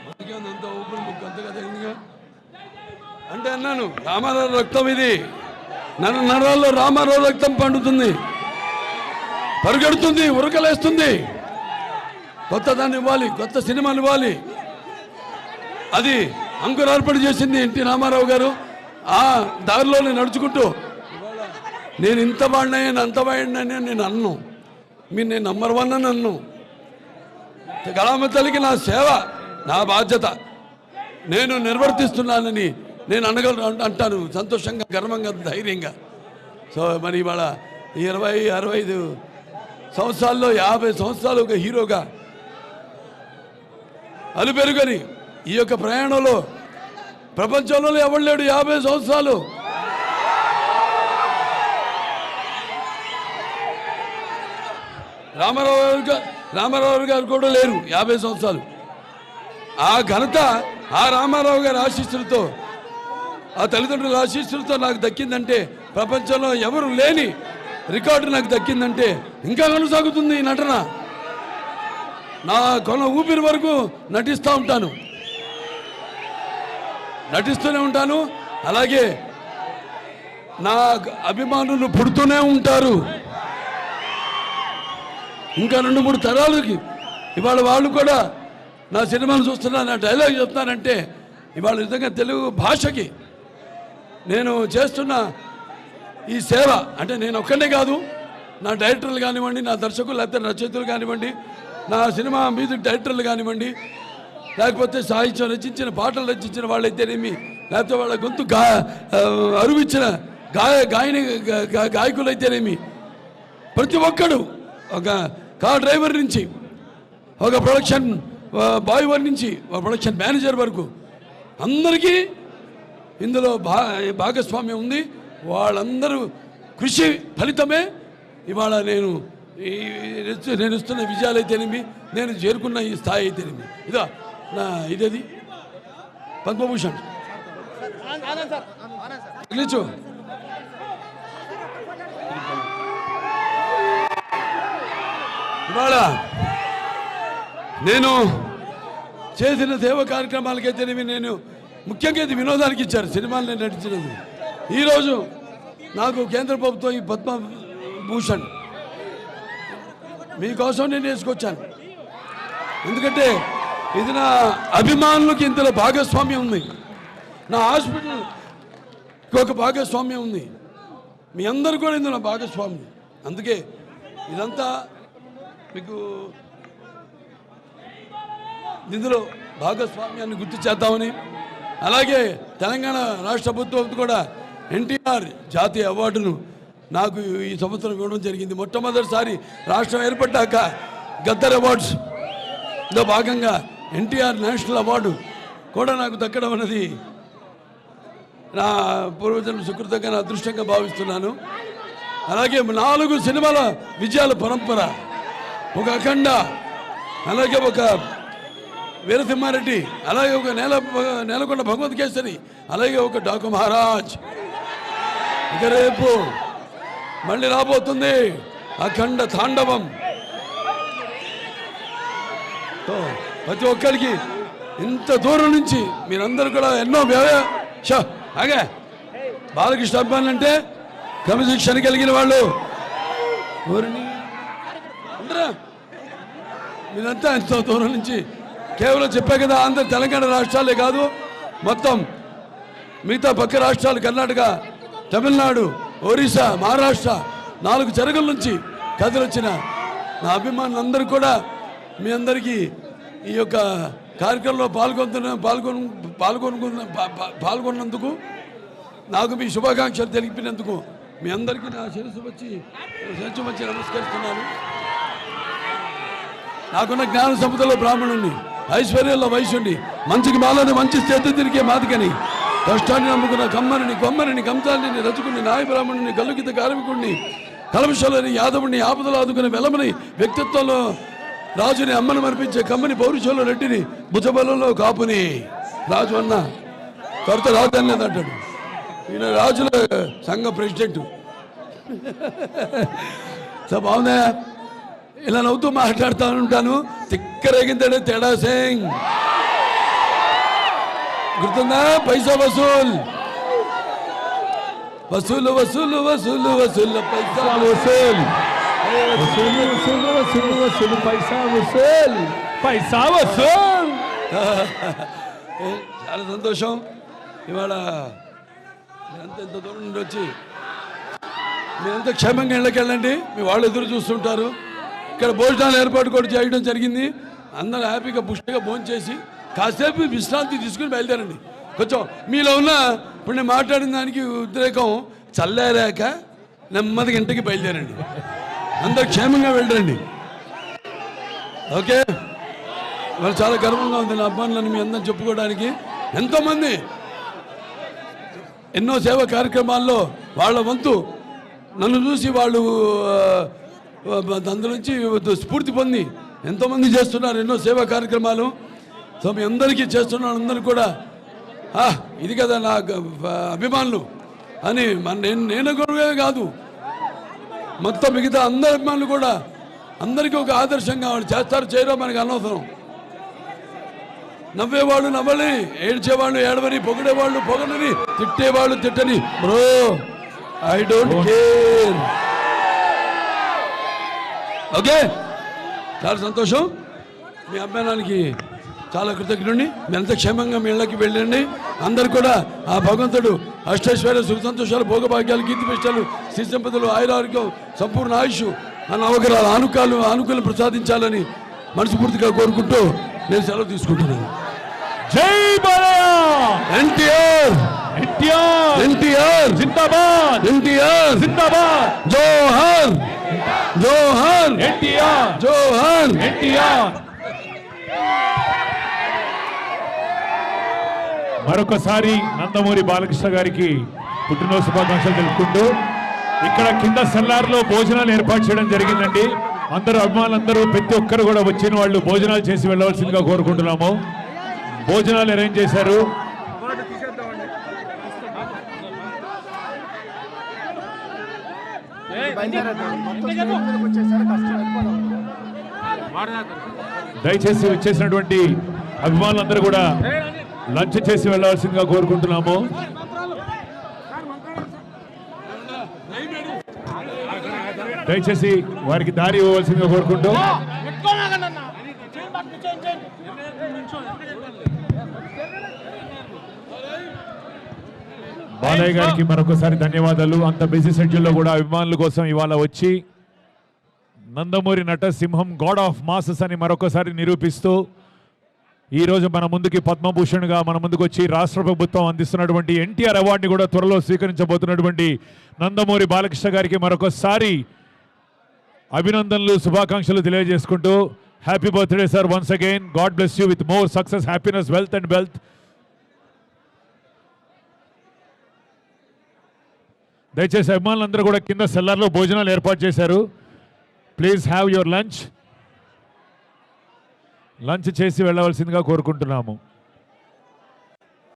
అంత ఊపిరి ముక్కు అంతగా తగిందిగా అంటే అన్నాను రామారావు రక్తం ఇది, నరాల్లో రామారావు రక్తం పండుతుంది, పరుగెడుతుంది, ఉరకలేస్తుంది. కొత్త దాన్ని ఇవ్వాలి, కొత్త సినిమాలు ఇవ్వాలి. అది అంకురార్పణ చేసింది ఎన్టీ రామారావు గారు. ఆ దారిలోనే నడుచుకుంటూ నేను ఇంత వాడినాయని అంత వాడినాయని నేను అన్ను, మీరు నేను నంబర్ 1 అని అన్ను. కళామ తల్లికి నా సేవ, నా బాధ్యత నేను నిర్వర్తిస్తున్నానని నేను అంటాను సంతోషంగా, గర్వంగా, ధైర్యంగా. సో మరి ఇవాళ 20-65 సంవత్సరాల్లో 50 సంవత్సరాలు ఒక హీరోగా అలుపెరుగని ఈ యొక్క ప్రయాణంలో ప్రపంచంలో ఎవరు లేడు 50 సంవత్సరాలు. రామారావు గారు కూడా లేరు 50 సంవత్సరాలు. ఆ ఘనత ఆ రామారావు గారి ఆశీస్సులతో, ఆ తల్లిదండ్రుల ఆశీస్సులతో నాకు దక్కిందంటే, ప్రపంచంలో ఎవరు లేని రికార్డు నాకు దక్కిందంటే ఇంకా కొనసాగుతుంది ఈ నటన. నా కొన ఊపిరి వరకు నటిస్తూనే ఉంటాను. అలాగే నా అభిమానులు పుడుతూనే ఉంటారు. ఇంకా 2-3 తరాలకి ఇవాళ వాళ్ళు కూడా నా సినిమాను చూస్తున్నా, నా డైలాగ్ చెప్తానంటే ఇవాళ నిజంగా తెలుగు భాషకి నేను చేస్తున్న ఈ సేవ అంటే నేను ఒక్కనే కాదు, నా డైరెక్టర్లు కానివ్వండి, నా దర్శకులు లేకపోతే రచయితలు కానివ్వండి, నా సినిమా మ్యూజిక్ డైరెక్టర్లు కానివ్వండి, లేకపోతే సాహిత్యం రచించిన పాటలు రచించిన వాళ్ళైతేనేమి, లేకపోతే వాళ్ళ గొంతు అరువిచ్చిన గాయకులైతేనేమి, ప్రతి ఒక్కడు, ఒక కార్ డ్రైవర్ నుంచి ఒక ప్రొడక్షన్ బాయ్ నుంచి ఒక ప్రొడక్షన్ మేనేజర్ వరకు అందరికీ ఇందులో భాగస్వామ్యం ఉంది. వాళ్ళందరూ కృషి ఫలితమే ఇవాళ నేను ఇస్తున్న విజయాలు అయితేనేమి, నేను చేరుకున్న ఈ స్థాయి అయితేనేమి. ఇదా నా ఇదేది పద్మభూషణ్ నిలిచు. ఇవాళ నేను చేసిన సేవ కార్యక్రమాలకైతేనేమి, నేను ముఖ్యంగా ఇది వినోదానికి ఇచ్చారు సినిమాలు నేను నటించినది. ఈరోజు నాకు కేంద్ర ప్రభుత్వం ఈ పద్మభూషణ్ మీకోసం నేను వేసుకొచ్చాను. ఎందుకంటే ఇది నా అభిమానులకి ఇంతలో భాగస్వామ్యం ఉంది, నా హాస్పిటల్కి ఒక భాగస్వామ్యం ఉంది, మీ అందరూ కూడా ఇందులో భాగస్వామ్యం. అందుకే ఇదంతా మీకు ఇందులో భాగస్వామ్యాన్ని గుర్తు చేద్దామని, అలాగే తెలంగాణ రాష్ట్ర ప్రభుత్వం కూడా ఎన్టీఆర్ జాతీయ అవార్డును నాకు ఈ సంవత్సరం ఇవ్వడం జరిగింది. మొట్టమొదటిసారి రాష్ట్రం ఏర్పడ్డాక గద్దర్ అవార్డ్స్లో భాగంగా ఎన్టీఆర్ నేషనల్ అవార్డు కూడా నాకు దక్కడం అన్నది నా పూర్వజన్మ సుకృతంగా, నా అదృష్టంగా భావిస్తున్నాను. అలాగే 4 సినిమాల విజయాల పరంపర, ఒక అఖండ, అలాగే ఒక వీరసింహారెడ్డి, అలాగే ఒక నేలకొండ భగవత్ కేసరి, అలాగే ఒక డాకు మహారాజ్. ఇక రేపు మళ్ళీ రాబోతుంది అఖండ తాండవం. ప్రతి ఒక్కరికి ఇంత దూరం నుంచి మీరందరూ కూడా ఎన్నో అలాగే బాలకృష్ణ అభిమానులు అంటే క్రమశిక్షణ కలిగిన వాళ్ళు మీరంతా ఎంతో దూరం నుంచి కేవలం చెప్పే కదా, ఆంధ్ర తెలంగాణ రాష్ట్రాలే కాదు, మొత్తం మిగతా పక్క రాష్ట్రాలు, కర్ణాటక, తమిళనాడు, ఒరిస్సా, మహారాష్ట్ర 4 చెరగుల నుంచి కథలొచ్చిన నా అభిమానులందరూ కూడా మీ అందరికీ ఈ యొక్క కార్యక్రమంలో పాల్గొన్నందుకు, నాకు మీ శుభాకాంక్షలు తెలిపినందుకు మీ అందరికీ నా శిరస్సు వచ్చి నమస్కరిస్తున్నాను. నాకున్న జ్ఞాన సంపదలో బ్రాహ్మణుణ్ణి, ఐశ్వర్యంలో వైశ్యుణ్ణి, మంచికి మాలని మంచి స్థితి తిరిగే మాదికని, కష్టాన్ని నమ్ముకున్న కొమ్మరిని కంసాలిని, రచకుని, నాయ బ్రాహ్మణుని, గల్లుగిత కార్మికుడిని, కలమశలని యాదవుని, ఆపదలు ఆదుకునే వెలమని, వ్యక్తిత్వంలో రాజుని, అమ్మను మర్పించే కమ్మని, పౌరుషంలో రెడ్డిని, భుజబలంలో కాపుని. రాజు అన్న త్వరత రాజు అనలేదంటాడు, ఈయన రాజుల సంఘ ప్రెసిడెంట్. బాగుందా? ఇలా నవ్వుతూ మాట్లాడుతూ ఉంటాను. తిక్కరేగిందంటే తేడా సింగ్ గుర్తుందా? పైసా వసూల్ వసూలు వసూలు వసూలు వసూలు పైసా వసూల్ వసూలు వసూలు వసూలు వసూలు పైసా వసూల్ పైసా వసూల్. చాలా సంతోషం. ఇవాళ మీరంతా ఇంత దూరం నుండి వచ్చి మీరంతా క్షేమంగా ఇళ్ళకి వెళ్ళండి. మీ వాళ్ళు ఎదురు చూస్తుంటారు. ఇక్కడ భోజనాలు ఏర్పాటు కూడా చేయడం జరిగింది. అందరూ హ్యాపీగా పుష్టిగా భోజనం చేసి కాసేపు విశ్రాంతి తీసుకుని బయలుదేరండి. కొంచెం మీలో ఉన్న ఇప్పుడు నేను మాట్లాడిన దానికి ఉద్రేకం చల్లారాక నెమ్మదిగా ఇంటికి బయలుదేరండి. అందరూ క్షేమంగా వెళ్ళండి. ఓకే. మరి చాలా గర్వంగా ఉంది నా అబ్బాయిలను మీ అందరం చెప్పుకోవడానికి. ఎంతోమంది ఎన్నో సేవా కార్యక్రమాల్లో వాళ్ళ వంతు నన్ను చూసి వాళ్ళు అందులోంచి స్ఫూర్తి పొంది ఎంతోమంది చేస్తున్నారు ఎన్నో సేవా కార్యక్రమాలు. సో మీ అందరికీ చేస్తున్న వాళ్ళందరూ కూడా ఇది కదా నా అభిమానులు అని నేను కూడా కాదు, మొత్తం మిగతా అందరి అభిమానులు కూడా అందరికీ ఒక ఆదర్శంగా వాళ్ళు చేస్తారు చేయరో మనకు అనవసరం. నవ్వేవాళ్ళు నవ్వని, ఏడ్చేవాళ్ళు ఏడవని, పొగిడేవాళ్ళు పొగడని, తిట్టేవాళ్ళు తిట్టని. Bro I don't care. Okay. చాలా సంతోషం. మీ అభిమానానికి చాలా కృతజ్ఞుడిని. మీరంతా క్షేమంగా మీ ఇళ్ళకి వెళ్ళండి. అందరు కూడా ఆ భగవంతుడు అష్టైశ్వర్య సుఖ సంతోషాలు భోగభాగ్యాలు కీర్తిపెట్టాలు శ్రీ సంపదలు ఆయురారోగ్యం సంపూర్ణ ఆయుష్ నవగ్రహాల ఆనుకూలం ప్రసాదించాలని మనస్ఫూర్తిగా కోరుకుంటూ నేను సెలవు తీసుకుంటున్నాను. జై బాలయ్య. ఎన్టీఆర్ ఎన్టీఆర్ ఎన్టీఆర్ జిందాబాద్. ఎన్టీఆర్ జిందాబాద్. జోహార్ జోహార్ ఎన్టీఆర్ జోహార్ ఎన్టీఆర్. మరొకసారి నందమూరి బాలకృష్ణ గారికి పుట్టినరోజు శుభాకాంక్షలు తెలుపుకుంటూ ఇక్కడ కింద సెల్లార్లో భోజనాలు ఏర్పాటు చేయడం జరిగిందండి. అందరూ అభిమానులందరూ ప్రతి ఒక్కరు కూడా వచ్చిన వాళ్ళు భోజనాలు చేసి వెళ్ళవలసిందిగా కోరుకుంటున్నాము. భోజనాలు అరేంజ్ చేశారు. దయచేసి వచ్చేసినటువంటి అభిమానులందరూ కూడా లంచ్ చేసి వెళ్ళవలసిందిగా కోరుకుంటున్నాము. దయచేసి వారికి దారి ఇవ్వవలసిందిగా కోరుకుంటూ బాలయ్య గారికి మరొకసారి ధన్యవాదాలు. అంత బిజీ షెడ్యూల్లో కూడా అభిమానుల కోసం ఇవాళ వచ్చి నందమూరి నటసింహం గాడ్ ఆఫ్ మాసెస్ అని మరొకసారి నిరూపిస్తూ ఈరోజు మన ముందుకి పద్మభూషణ్గా మన ముందుకు వచ్చి రాష్ట్ర ప్రభుత్వం అందిస్తున్నటువంటి ఎన్టీఆర్ అవార్డుని కూడా త్వరలో స్వీకరించబోతున్నటువంటి నందమూరి బాలకృష్ణ గారికి మరొకసారి అభినందనలు శుభాకాంక్షలు తెలియజేసుకుంటూ happy birthday sir once again. God bless you with more success, happiness, wealth and wealth. దయచేసి అభిమానులందరూ కూడా కింద సెల్లార్లో భోజనాలు ఏర్పాటు చేశారు. ప్లీజ్ హ్యావ్ యువర్ లంచ్ చేసి వెళ్ళవలసిందిగా కోరుకుంటున్నాము.